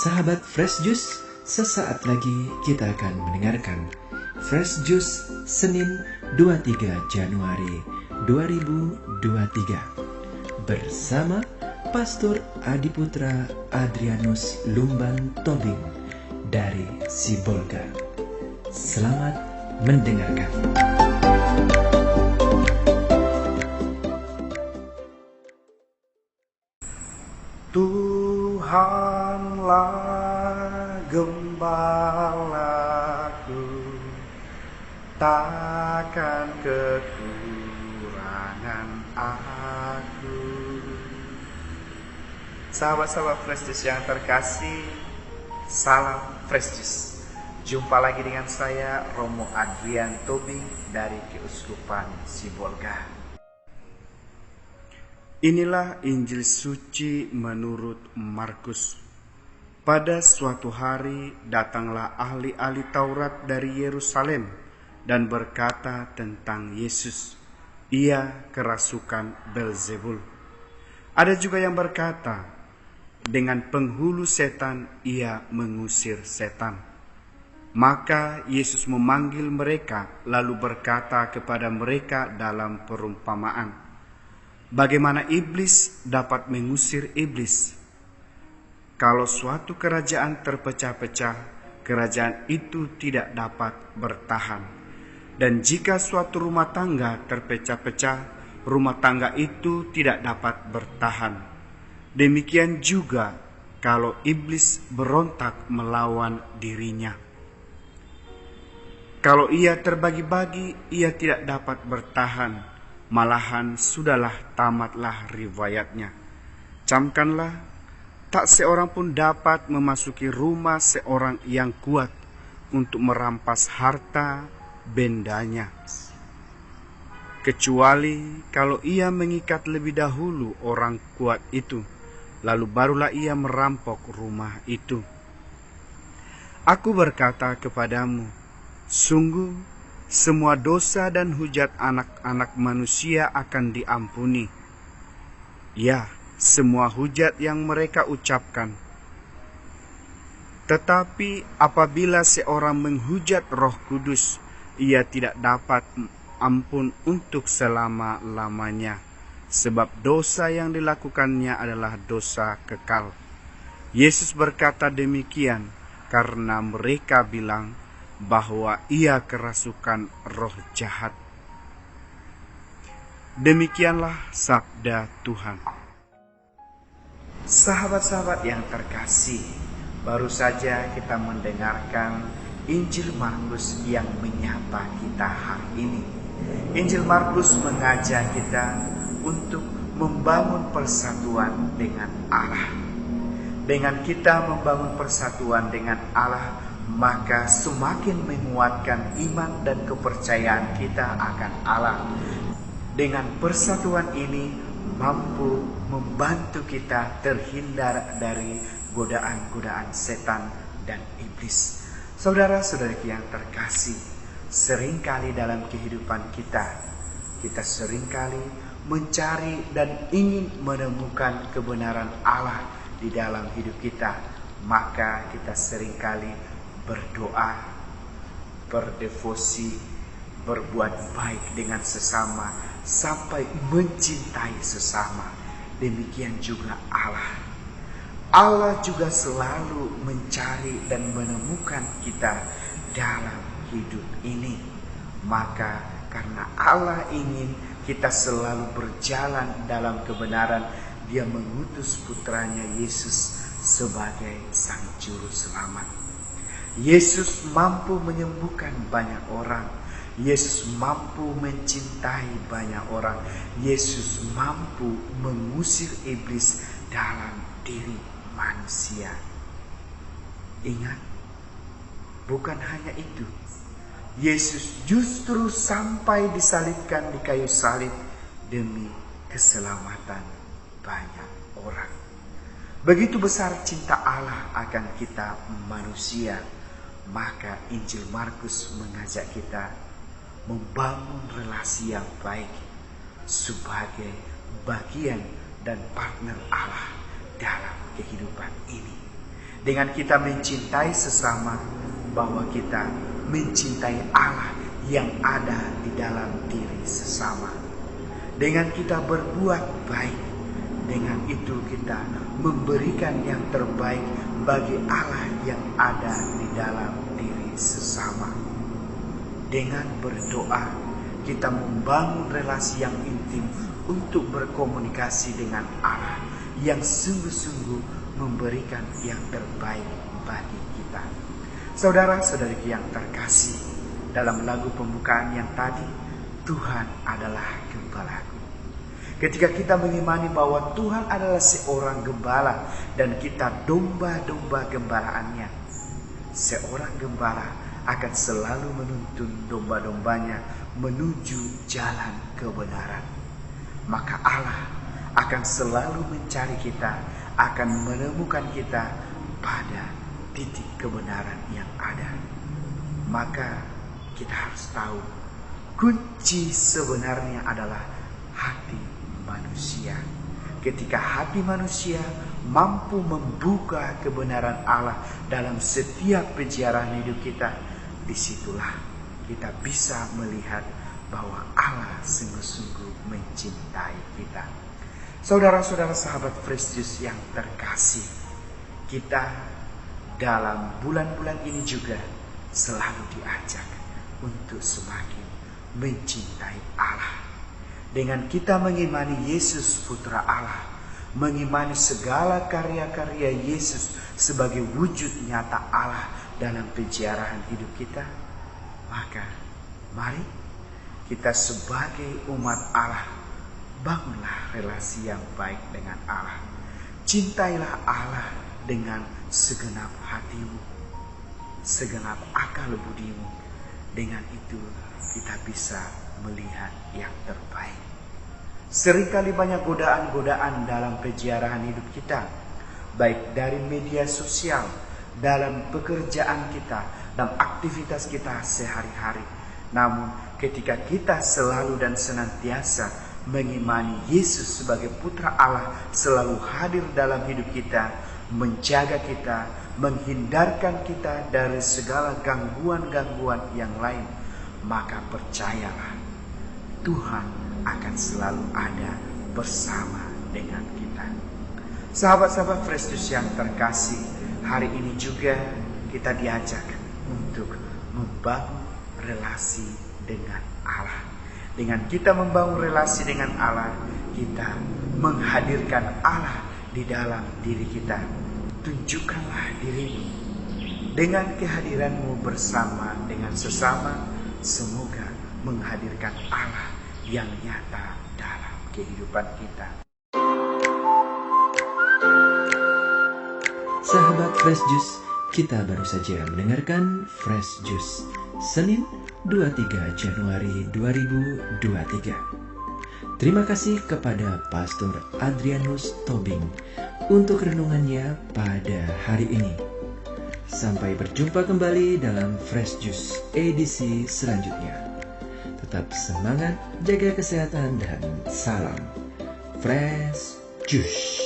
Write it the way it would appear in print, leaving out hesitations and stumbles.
Sahabat Fresh Juice, sesaat lagi kita akan mendengarkan Fresh Juice Senin 23 Januari 2023 bersama Pastor Adiputra Adrianus Lumban Tobing dari Sibolga. Selamat mendengarkan. Tuhanlah gembalaku, takkan kekurangan aku. Sahabat-sahabat Fresh Juice yang terkasih, salam Fresh Juice. Jumpa lagi dengan saya, Romo Adrian Tobing dari Keuskupan Sibolga. Inilah Injil suci menurut Markus. Pada suatu hari datanglah ahli-ahli Taurat dari Yerusalem dan berkata tentang Yesus, ia kerasukan Beelzebul. Ada juga yang berkata, dengan penghulu setan ia mengusir setan. Maka Yesus memanggil mereka lalu berkata kepada mereka dalam perumpamaan, bagaimana iblis dapat mengusir iblis? Kalau suatu kerajaan terpecah-pecah, kerajaan itu tidak dapat bertahan. Dan jika suatu rumah tangga terpecah-pecah, rumah tangga itu tidak dapat bertahan. Demikian juga kalau iblis berontak melawan dirinya. Kalau ia terbagi-bagi, ia tidak dapat bertahan. Malahan sudahlah tamatlah riwayatnya. Camkanlah, tak seorang pun dapat memasuki rumah seorang yang kuat untuk merampas harta bendanya, kecuali kalau ia mengikat lebih dahulu orang kuat itu, lalu barulah ia merampok rumah itu. Aku berkata kepadamu, sungguh semua dosa dan hujat anak-anak manusia akan diampuni. Ya, semua hujat yang mereka ucapkan. Tetapi apabila seorang menghujat Roh Kudus, ia tidak dapat ampun untuk selama-lamanya, sebab dosa yang dilakukannya adalah dosa kekal. Yesus berkata demikian karena mereka bilang bahwa ia kerasukan roh jahat. Demikianlah sabda Tuhan. Sahabat-sahabat yang terkasih, baru saja kita mendengarkan Injil Markus yang menyapa kita hari ini. Injil Markus mengajak kita untuk membangun persatuan dengan Allah. Dengan kita membangun persatuan dengan Allah, maka semakin menguatkan iman dan kepercayaan kita akan Allah. Dengan persatuan ini mampu membantu kita terhindar dari godaan-godaan setan dan iblis. Saudara-saudari yang terkasih, seringkali dalam kehidupan kita seringkali mencari dan ingin menemukan kebenaran Allah di dalam hidup kita. Maka kita seringkali berdoa, berdevosi, berbuat baik dengan sesama, sampai mencintai sesama. Demikian juga Allah. Allah juga selalu mencari dan menemukan kita dalam hidup ini. Maka karena Allah ingin kita selalu berjalan dalam kebenaran, Dia mengutus putranya Yesus sebagai Sang Juru Selamat. Yesus mampu menyembuhkan banyak orang. Yesus mampu mencintai banyak orang. Yesus mampu mengusir iblis dalam diri manusia. Ingat, bukan hanya itu. Yesus justru sampai disalibkan di kayu salib demi keselamatan banyak orang. Begitu besar cinta Allah akan kita manusia, maka Injil Markus mengajak kita membangun relasi yang baik sebagai bagian dan partner Allah dalam kehidupan ini. Dengan kita mencintai sesama, bahwa kita mencintai Allah yang ada di dalam diri sesama. Dengan kita berbuat baik, dengan itu kita memberikan yang terbaik bagi Allah yang ada di dalam diri sesama. Dengan berdoa, kita membangun relasi yang intim untuk berkomunikasi dengan Allah yang sungguh-sungguh memberikan yang terbaik bagi kita. Saudara-saudari yang terkasih, dalam lagu pembukaan yang tadi, Tuhan adalah gembalaku. Ketika kita mengimani bahwa Tuhan adalah seorang gembala dan kita domba-domba gembalaannya, seorang gembala akan selalu menuntun domba-dombanya menuju jalan kebenaran. Maka Allah akan selalu mencari kita, akan menemukan kita pada titik kebenaran yang ada. Maka kita harus tahu, kunci sebenarnya adalah hati manusia. Ketika hati manusia mampu membuka kebenaran Allah dalam setiap penjarahan hidup kita, disitulah kita bisa melihat bahwa Allah sungguh-sungguh mencintai kita. Saudara-saudara sahabat Fresh Juice yang terkasih, kita dalam bulan-bulan ini juga selalu diajak untuk semakin mencintai Allah. Dengan kita mengimani Yesus Putra Allah, mengimani segala karya-karya Yesus sebagai wujud nyata Allah dalam penjarahan hidup kita, maka mari kita sebagai umat Allah bangunlah relasi yang baik dengan Allah. Cintailah Allah dengan segenap hatimu, segenap akal budimu. Dengan itu kita bisa melihat yang terbaik. Seringkali banyak godaan-godaan dalam penjarahan hidup kita, baik dari media sosial, dalam pekerjaan kita, dalam aktivitas kita sehari-hari. Namun ketika kita selalu dan senantiasa mengimani Yesus sebagai Putra Allah selalu hadir dalam hidup kita, menjaga kita, menghindarkan kita dari segala gangguan-gangguan yang lain, maka percayalah, Tuhan akan selalu ada bersama dengan kita. Sahabat-sahabat Fresh Juice yang terkasih, hari ini juga kita diajak untuk membangun relasi dengan Allah. Dengan kita membangun relasi dengan Allah, kita menghadirkan Allah di dalam diri kita. Tunjukkanlah dirimu dengan kehadiranmu bersama dengan sesama, semoga menghadirkan Allah yang nyata dalam kehidupan kita. Sahabat Fresh Juice, kita baru saja mendengarkan Fresh Juice Senin 23 Januari 2023. Terima kasih kepada Pastor Adrianus Tobing untuk renungannya pada hari ini. Sampai berjumpa kembali dalam Fresh Juice edisi selanjutnya. Tetap semangat, jaga kesehatan, dan salam Fresh Juice.